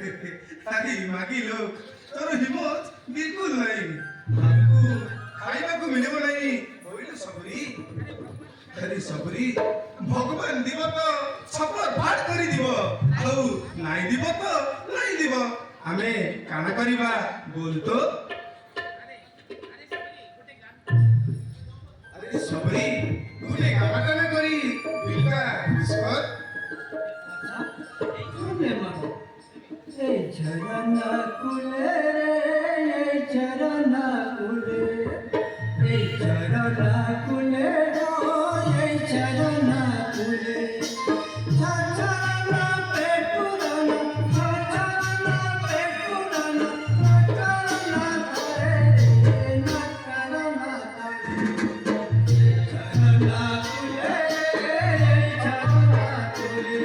मागी लोक तर हिमत बिल्कुल नहीं हमको खाइबा को मिले नहीं होइल सबरी अरे सबरी भगवान दिव तो छपर फाट करी दिव आउ नाही दिव तो नाही दिव हमें काना करिबा बोल तो अरे सबरी गुने कामाटा ना करी बिल्का स्कोर झरना कुले रे झरना कुले झरना कुले झरना कुले झरना पे पुराना झरना पे पुराना झरना करे न करना करे झरना कुले झरना कुले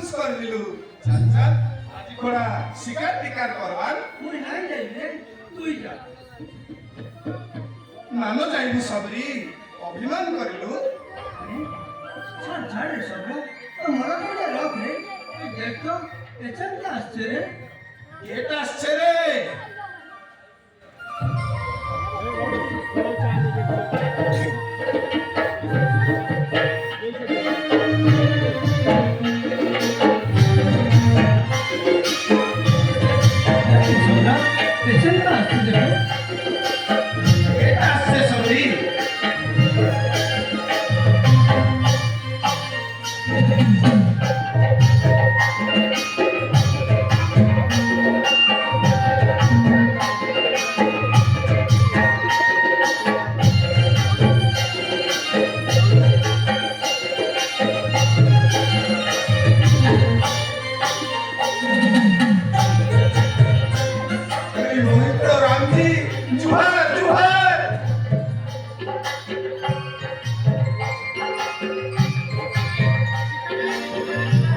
খুশ করে দিলু চল চল আজি খোড়া শিকার টিকার করবার মুই নাই যাইবে তুই যা নানো যাইবু সবরি অভিমান করিলু ছাড় ছাড় রে সবরা মরা করে রাখ রে দেখ তো পেছনটা আসছে রে এটা আসছে রে সবরা পেছনটা আসছে দেখো এটা আসছে সবরি अरे मोहित राम जी जुहार जुहार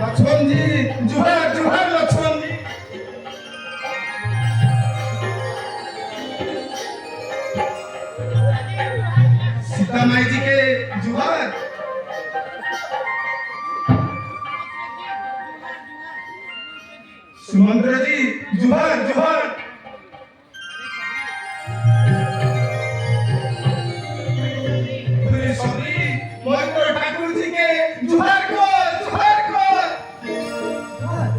लक्ष्मण जी जुहार जुहार लक्ष्मण जी सीता माई जी के जुहार सुमंत्र जी जुहार जुहार अरे सॉरी मोहित ठाकुर जी के जुहार कर जुहार कर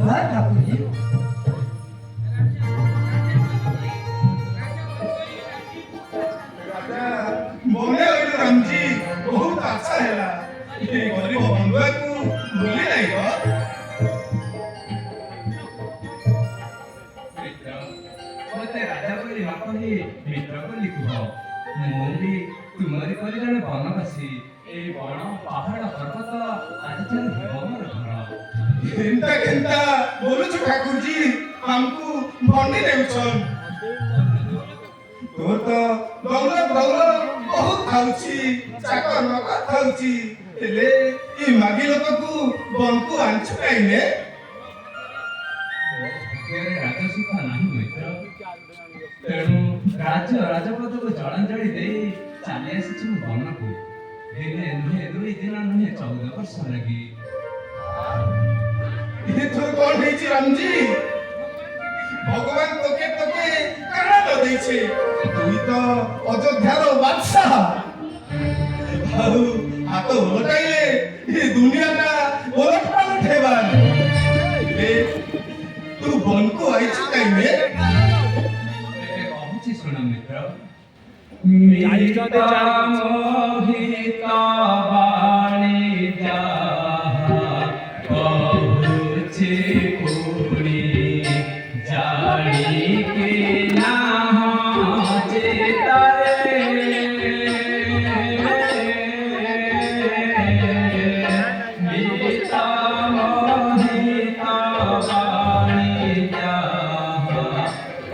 ধর ঠাকুরজি राजा बोले होइलो राम जी बहुत अच्छा हैला ये गरीब बंधुआ को भूली नहीं हो मित्र मते राजा बोली ନ କହି ମିତ୍ର ବୋଲି କୁହ ମୁଁ ବି ତୁମରି ପରି ଜଣେ ବନବାସୀ এই ବଣ ପାହାଡ଼ ପର୍ବତ ଆଜି ଯାଏ ହେବ ମୋର ଘର केनता केनता बोलो छु ठाकुर जी हमको भंडी देउछन तोर तो दौलत दौलत बहुत खाउची चाकर नकर खाउची हेले ई मागी लोक को बनको आंछु काइने ଭାଗ୍ୟରେ ରାଜସୁଖ ନାହିଁ ମିତ୍ର ତେଣୁ ରାଜପଦକୁ ଜଳାଞ୍ଜଳି ଦେଇ ଚାଲି ଆସିଛି ମୁଁ ବନକୁ ଦିନେ ନୁହେଁ 2 ଦିନ ନୁହେଁ 14 ବର୍ଷ ଲାଗି ये तो कौन है जी राम जी भगवान तोके तोके करा न देछे तुई तो अयोध्या रो बादशाह हाउ हाथ उलटाइले ये दुनिया ना उलट पालट हेबान ए तू बन को आइछ काइने ଏବେ କହୁଛି ଶୁଣ ମିତ୍ର ମିତା ମୋହିତ ବାଣୀ ଯାହା କହୁଛି ପୁଣି ଜାଣିକି ନାହଁ ଚିତ୍ତରେ ମିତା ମୋହିତ ବାଣୀ ଯାହା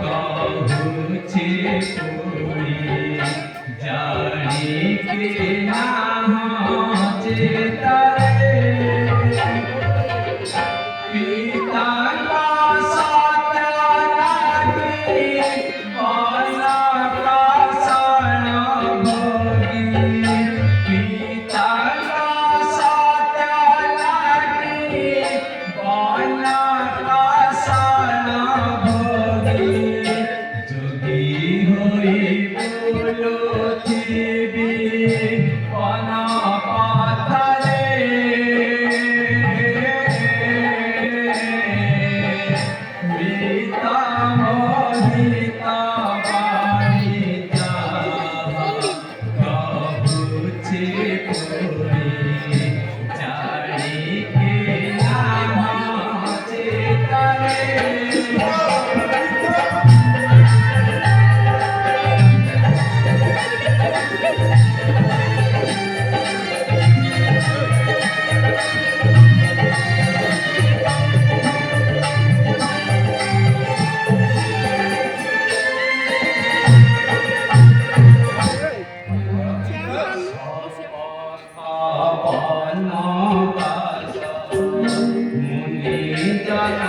କହୁଛି ପୁଣି ଜାଣିକି ନାହଁ ଚିତ୍ତରେ पिता का साथ लागी बाला का शरण भोगी पिता का साथ लागी बाला का शरण भोगी जोगी होई बोलो थी बना पाथरे मिता मोहिता बाणी जाहा कहुछि पुरी जानी के नाम Yang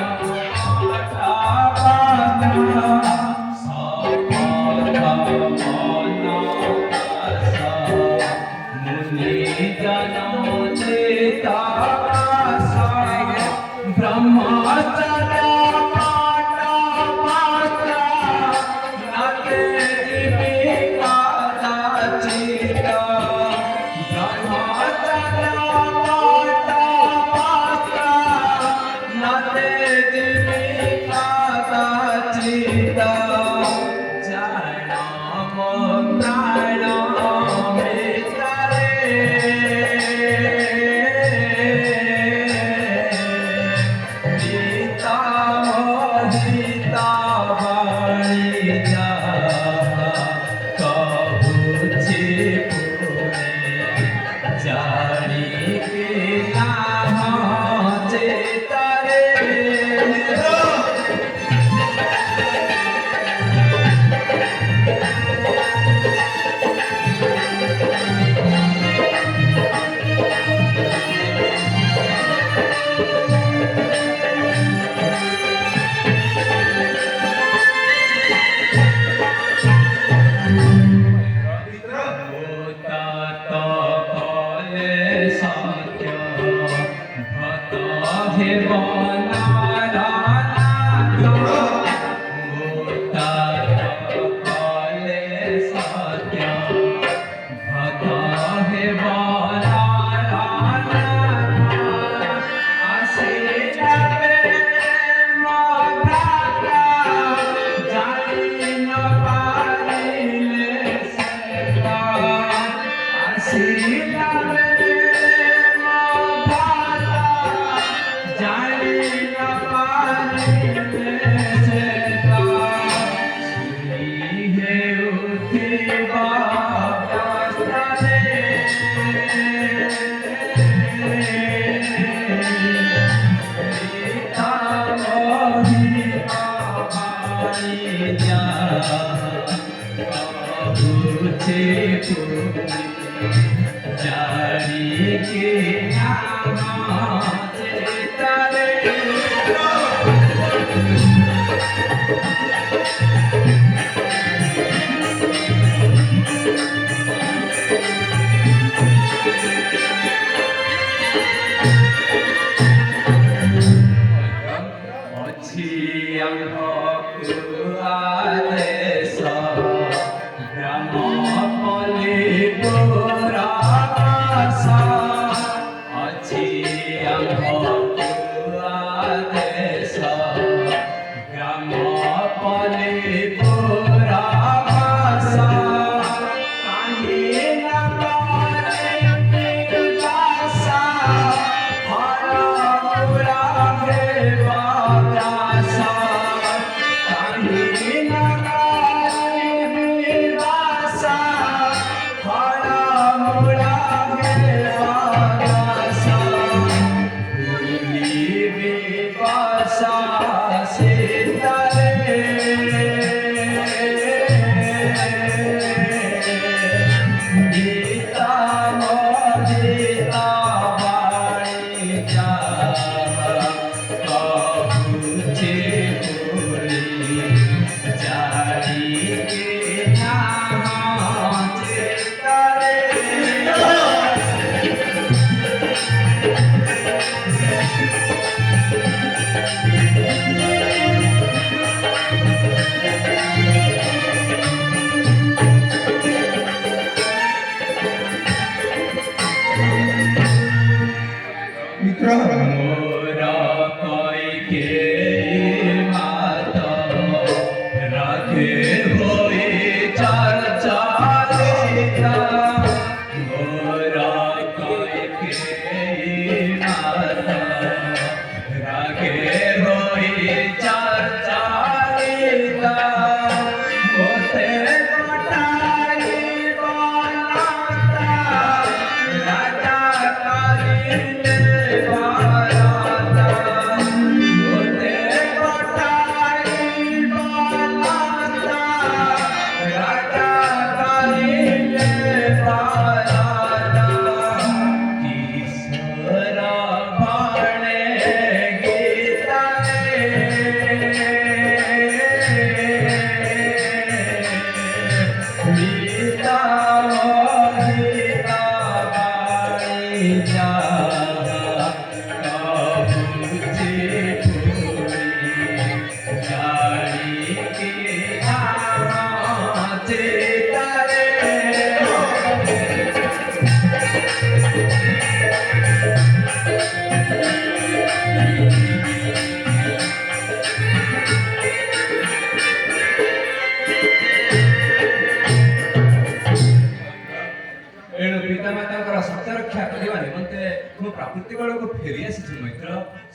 ଏଣୁ ପିତାମାତାଙ୍କର ସତ୍ୟ ରକ୍ଷା କରିବା ନିମନ୍ତେ ମୁଁ ପ୍ରକୃତି କଳକୁ ଫେରି ଆସିଛି ମିତ୍ର।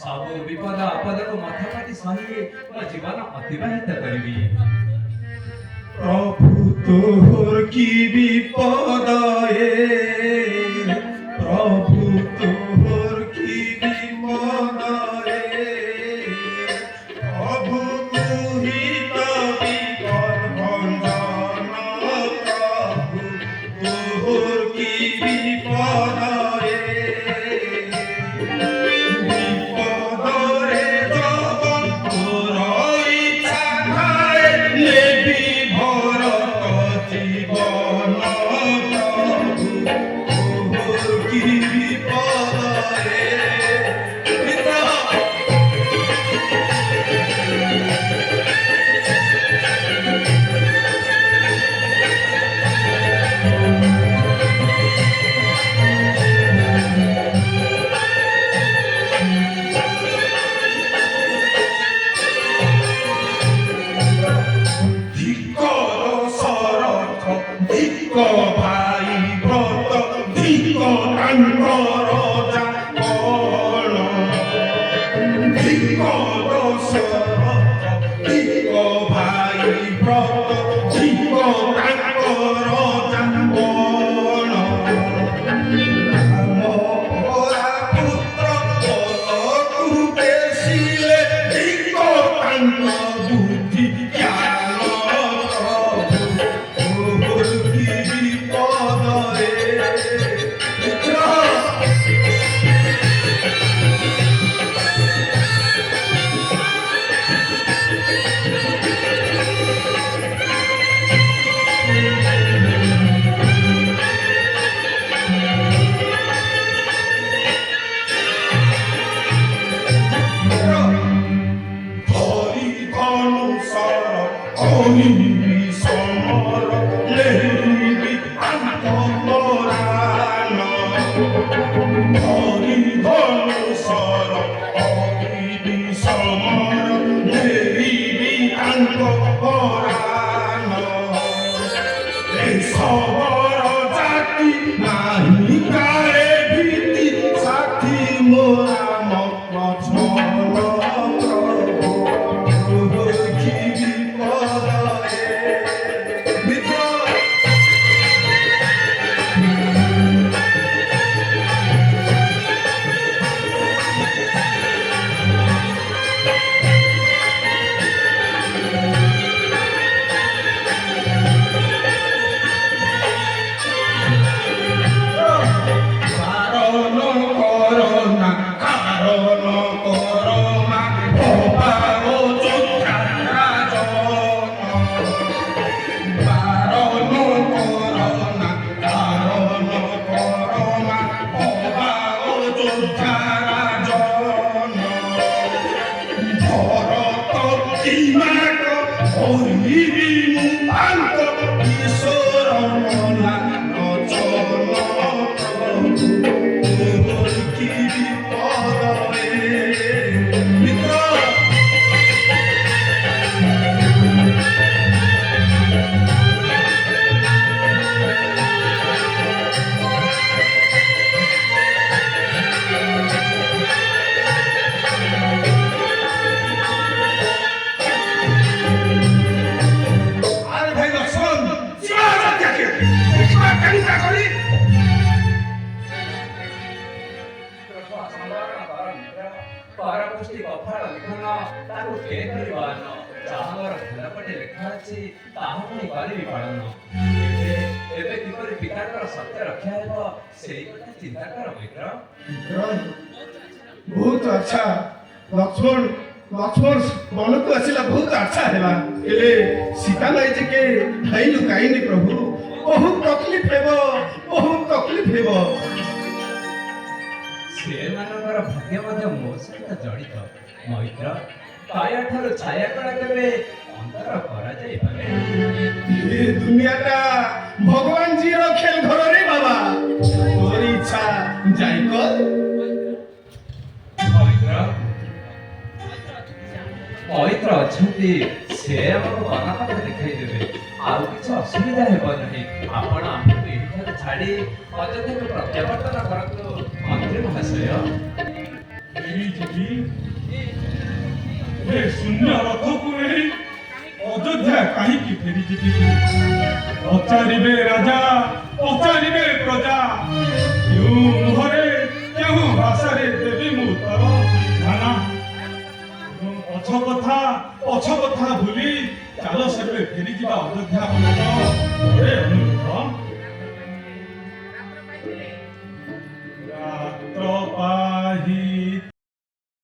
ସବୁ ବିପଦ ଆପଦକୁ ମଥାପାତି ସହି ମୋ ଜୀବନ ଅତିବାହିତ କରିବି। প্রভু তোর কি বিপদ প্রভু তোর কি বিপদ প্রভু তুহি তো বিপদ ভঞ্জন প্রভু তোর কি বিপদ বিপদরে জগৎ তোর ইচ্ছা খায় নেবি ভরত জীবন প্রভু তোর কি বিপদ মিত্র ধিক্কর শরথ ধিক্ক ভাই ব্রত ধিক্ক তাঙ্কর যাপন ধিক্ক শরথ ধিক্ক ভাই ব্রত ধিক্ক তাঙ্কর যাপন মোরা পুত্র পদকু বেশিলে ধিক্ক তাঙ্ক বুদ্ধি জ্ঞান প্রভু কি বিপদ মিত্র ধরি ধনুসর অহিবি সমর লেহিবি আন্তরান ধরি ধনুসর অহিবি সমর লেহিবি আন্তরান এই সবর জাতি নাহি কারে ভীতি সাথী মোরা লক্ষ্মণ প্রভু প্রভু কি বিপদ মিত্র কারণ করোনা কারণ করোনা অপার যোদ্ধা রাজন কারণ করোনা কারণ করোনা অপার যোদ্ধা রাজন ভরত কিমাক হরিবি মুপান্ত ঈশ্বর মনা নচন তোর কি বিপদ মিত্র আরে ভাই লক্ষ্মণ সীমাকে সীমা কান্তা করি ପରପୁଷ୍ଟି କଫାଳ ଲିଖନ ତାକୁ କେ କରିବାନ ଯାହା ମୋର ଭଲ ପଟେ ଲେଖା ଅଛି ତାହା ପୁଣି କରିବି ପାଳନ। ଏବେ କିପରି ପିତାଙ୍କର ସତ୍ୟ ରକ୍ଷା ହେବ ସେଇ କଥା ଚିନ୍ତା କର ମିତ୍ର। ବହୁତ ଆଚ୍ଛା ଲକ୍ଷ୍ମଣ ଲକ୍ଷ୍ମଣ ମନକୁ ଆସିଲା ବହୁତ ଆଚ୍ଛା ହେଲା ହେଲେ ସୀତା ନାଇଁ ଯେ କେ ଖାଇଲୁ କାଇନି ପ୍ରଭୁ ବହୁତ ତକଲିଫ ହେବ ବହୁତ ତକଲିଫ ହେବ ସେମାନଙ୍କର ଭାଗ୍ୟ ମଧ୍ୟ ମୋ ସହିତ ଜଡ଼ିତ ମୈତ୍ର। କାୟା ଠାରୁ ଛାୟା କଳା କେବେ ଅନ୍ତର କରାଯାଇପାରେ। ଏ ଦୁନିଆଟା ଭଗବାନ ଜୀର ଖେଲ ଘରରେ ବାବା ତୋର ଇଚ୍ଛା ଯାଇ କର ମୈତ୍ର ମୈତ୍ର ଅଛନ୍ତି ସେ ଆମକୁ ବନପଥ ଦେଖାଇ ଦେବେ ଆଉ କିଛି ଅସୁବିଧା ହେବ ନାହିଁ ଆପଣ ଆମକୁ ଏହିଠାରେ ଛାଡ଼ି ଅଯୋଧ୍ୟାକୁ ପ୍ରତ୍ୟାବର୍ତ୍ତନ କରନ୍ତୁ ମନ୍ତ୍ରୀ ମହାଶୟ ଯିବି ଏ ଶୂନ୍ୟ ରଥକୁ ନେଇ ଅଯୋଧ୍ୟା କାହିଁକି ଫେରିଯିବି ପଚାରିବେ ରାଜା ପଚାରିବେ ପ୍ରଜା କେଉଁ ମୁହଁରେ କେଉଁ ଭାଷାରେ ଦେବି ମୁଁ ଉତ୍ତର ନା ପଛ କଥା ଭୁଲି ଚାଲ ସେବେ ଫେରିଯିବା ଅଯୋଧ୍ୟା ମନର